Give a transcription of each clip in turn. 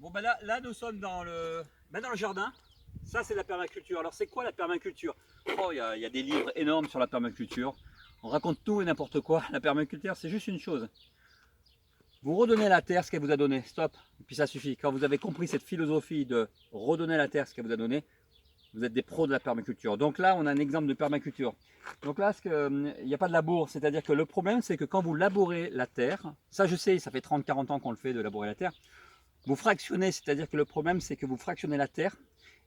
Bon ben là nous sommes dans le jardin. Ça c'est la permaculture. Alors c'est quoi la permaculture? Oh il y a des livres énormes sur la permaculture. On raconte tout et n'importe quoi. La permaculture c'est juste une chose. Vous redonnez à la terre ce qu'elle vous a donné. Stop. Et puis ça suffit. Quand vous avez compris cette philosophie de redonner à la terre ce qu'elle vous a donné, vous êtes des pros de la permaculture. Donc là on a un exemple de permaculture. Donc là il n'y a pas de labour. C'est-à-dire que le problème c'est que quand vous labourez la terre, ça je sais, ça fait 30-40 ans qu'on le fait de labourer la terre. Vous fractionnez, c'est-à-dire que le problème c'est que vous fractionnez la terre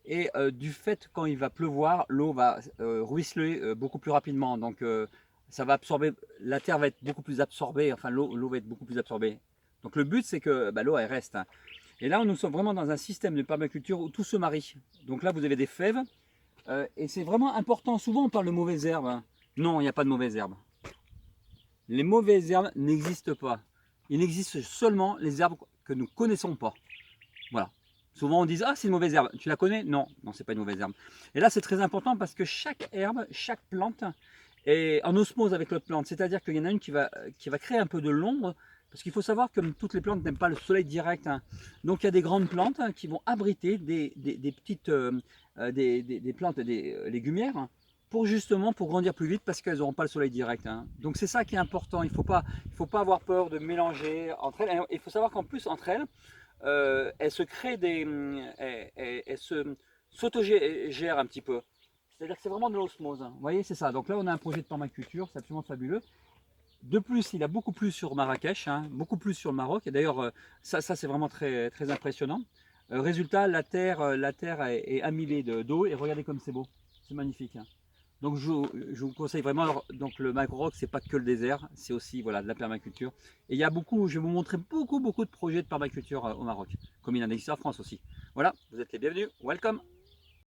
et du fait quand il va pleuvoir, l'eau va ruisseler beaucoup plus rapidement. Donc ça va absorber, la terre va être beaucoup plus absorbée, enfin l'eau va être beaucoup plus absorbée. Donc le but c'est que l'eau elle reste. Hein. Et là nous sommes vraiment dans un système de permaculture où tout se marie. Donc là vous avez des fèves et c'est vraiment important. Souvent on parle de mauvaises herbes. Hein. Non, il n'y a pas de mauvaises herbes. Les mauvaises herbes n'existent pas. Il existe seulement les herbes que nous ne connaissons pas. Voilà. Souvent on dit ah c'est une mauvaise herbe. Tu la connais? Non, non c'est pas une mauvaise herbe. Et là c'est très important parce que chaque herbe, chaque plante est en osmose avec l'autre plante. C'est-à-dire qu'il y en a une qui va créer un peu de l'ombre. Parce qu'il faut savoir que toutes les plantes n'aiment pas le soleil direct. Hein. Donc il y a des grandes plantes qui vont abriter des petites des plantes, des légumières pour justement pour grandir plus vite parce qu'elles n'auront pas le soleil direct. Hein. Donc c'est ça qui est important. Il faut pas avoir peur de mélanger entre elles. Il faut savoir qu'en plus entre elles, elles se créent elles se s'autogèrent un petit peu. C'est-à-dire que c'est vraiment de l'osmose. Hein. Vous voyez, c'est ça. Donc là, on a un projet de permaculture, c'est absolument fabuleux. De plus, il a beaucoup plus sur Marrakech, hein, beaucoup plus sur le Maroc. Et d'ailleurs, ça c'est vraiment très, très impressionnant. Résultat, la terre est amillée d'eau et regardez comme c'est beau. C'est magnifique. Hein. Donc je vous conseille vraiment, alors, donc le Maroc c'est pas que le désert, c'est aussi voilà, de la permaculture. Et il y a beaucoup, je vais vous montrer beaucoup de projets de permaculture au Maroc, comme il en existe en France aussi. Voilà, vous êtes les bienvenus, welcome.